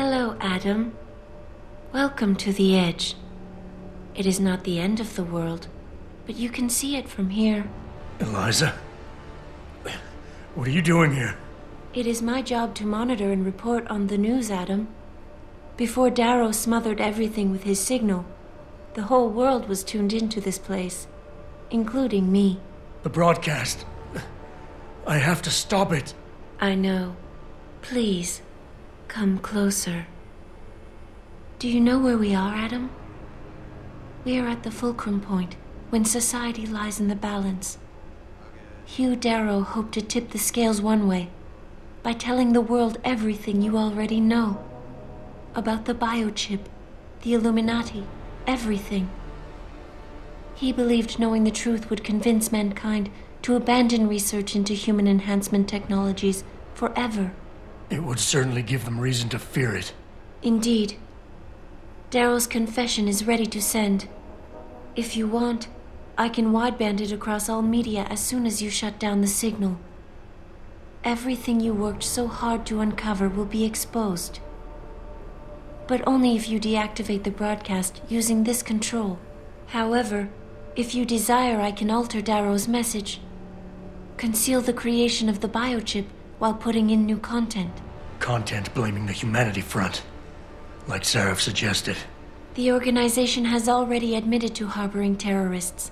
Hello, Adam. Welcome to the Edge. It is not the end of the world, but you can see it from here. Eliza? What are you doing here? It is my job to monitor and report on the news, Adam. Before Darrow smothered everything with his signal, the whole world was tuned into this place, including me. The broadcast. I have to stop it. I know. Please, come closer. Do you know where we are, Adam? We are at the fulcrum point, when society lies in the balance. Hugh Darrow hoped to tip the scales one way, by telling the world everything you already know. About the biochip, the Illuminati, everything. He believed knowing the truth would convince mankind to abandon research into human enhancement technologies forever. It would certainly give them reason to fear it. Indeed. Darrow's confession is ready to send. If you want, I can wideband it across all media as soon as you shut down the signal. Everything you worked so hard to uncover will be exposed. But only if you deactivate the broadcast using this control. However, if you desire, I can alter Darrow's message. Conceal the creation of the biochip while putting in new content. Content blaming the Humanity Front, like Sarah suggested. The organization has already admitted to harboring terrorists.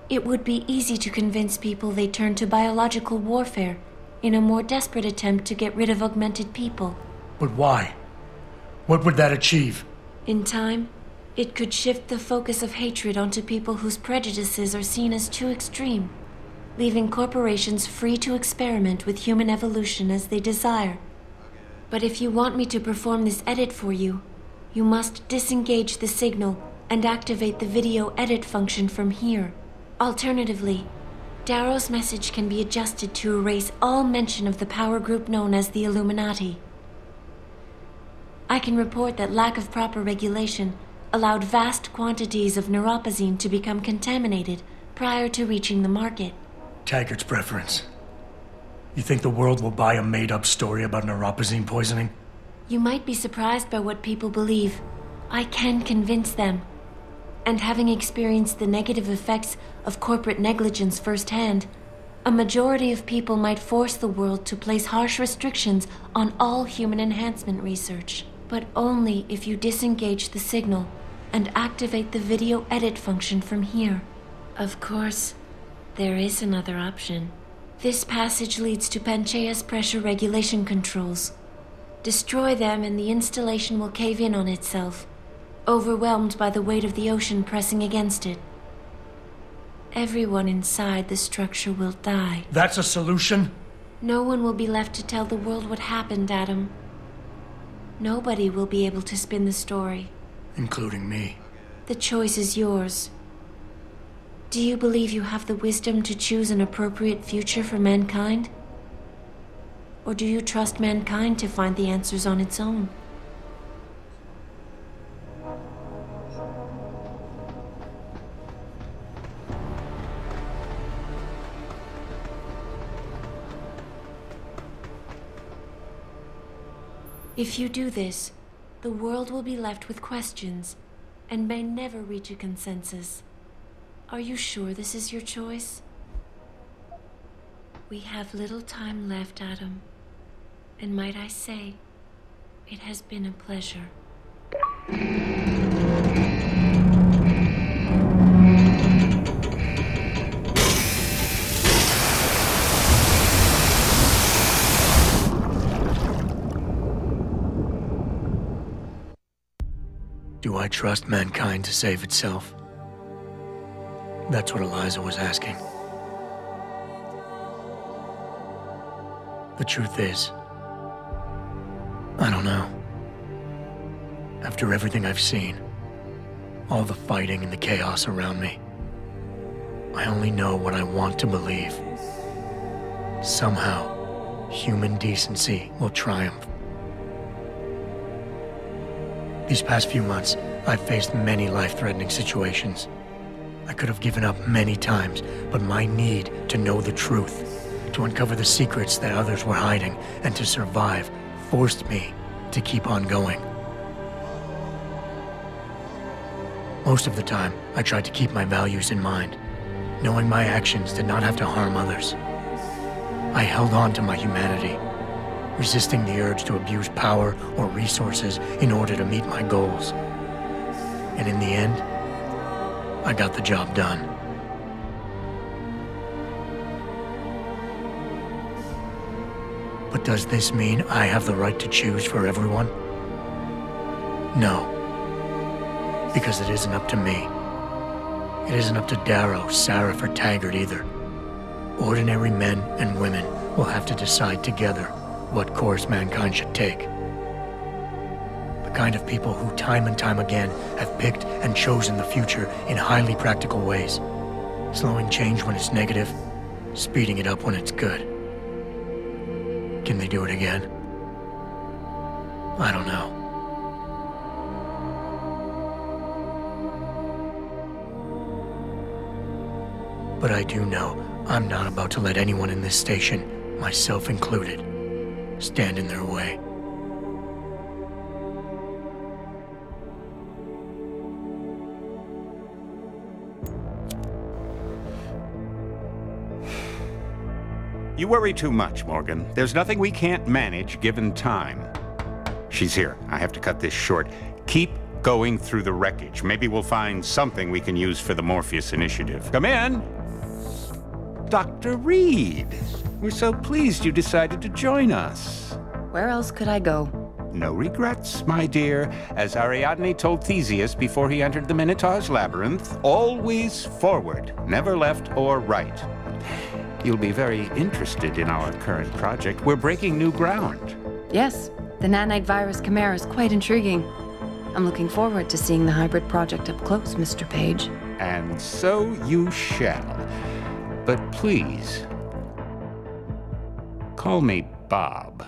It would be easy to convince people they turn to biological warfare in a more desperate attempt to get rid of augmented people. But why? What would that achieve? In time, it could shift the focus of hatred onto people whose prejudices are seen as too extreme, leaving corporations free to experiment with human evolution as they desire. But if you want me to perform this edit for you, you must disengage the signal and activate the video edit function from here. Alternatively, Darrow's message can be adjusted to erase all mention of the power group known as the Illuminati. I can report that lack of proper regulation allowed vast quantities of neuropozyne to become contaminated prior to reaching the market. Taggart's preference. You think the world will buy a made-up story about neuropozyne poisoning? You might be surprised by what people believe. I can convince them. And having experienced the negative effects of corporate negligence firsthand, a majority of people might force the world to place harsh restrictions on all human enhancement research. But only if you disengage the signal and activate the video edit function from here. Of course, there is another option. This passage leads to Panchaea's pressure regulation controls. Destroy them and the installation will cave in on itself, overwhelmed by the weight of the ocean pressing against it. Everyone inside the structure will die. That's a solution? No one will be left to tell the world what happened, Adam. Nobody will be able to spin the story. Including me. The choice is yours. Do you believe you have the wisdom to choose an appropriate future for mankind? Or do you trust mankind to find the answers on its own? If you do this, the world will be left with questions and may never reach a consensus. Are you sure this is your choice? We have little time left, Adam. And might I say, it has been a pleasure. Do I trust mankind to save itself? That's what Eliza was asking. The truth is, I don't know. After everything I've seen, all the fighting and the chaos around me, I only know what I want to believe. Somehow, human decency will triumph. These past few months, I've faced many life-threatening situations. I could have given up many times, but my need to know the truth, to uncover the secrets that others were hiding, and to survive, forced me to keep on going. Most of the time, I tried to keep my values in mind, knowing my actions did not have to harm others. I held on to my humanity, resisting the urge to abuse power or resources in order to meet my goals. And in the end, I got the job done. But does this mean I have the right to choose for everyone? No. Because it isn't up to me. It isn't up to Darrow, Sarif, or Taggart either. Ordinary men and women will have to decide together what course mankind should take. The kind of people who time and time again have picked and chosen the future in highly practical ways. Slowing change when it's negative, speeding it up when it's good. Can they do it again? I don't know. But I do know I'm not about to let anyone in this station, myself included, stand in their way. You worry too much, Morgan. There's nothing we can't manage given time. She's here. I have to cut this short. Keep going through the wreckage. Maybe we'll find something we can use for the Morpheus initiative. Come in! Dr. Reed, we're so pleased you decided to join us. Where else could I go? No regrets, my dear. As Ariadne told Theseus before he entered the Minotaur's labyrinth, always forward, never left or right. You'll be very interested in our current project. We're breaking new ground. Yes, the nanite virus chimera is quite intriguing. I'm looking forward to seeing the hybrid project up close, Mr. Page. And so you shall. But please, call me Bob.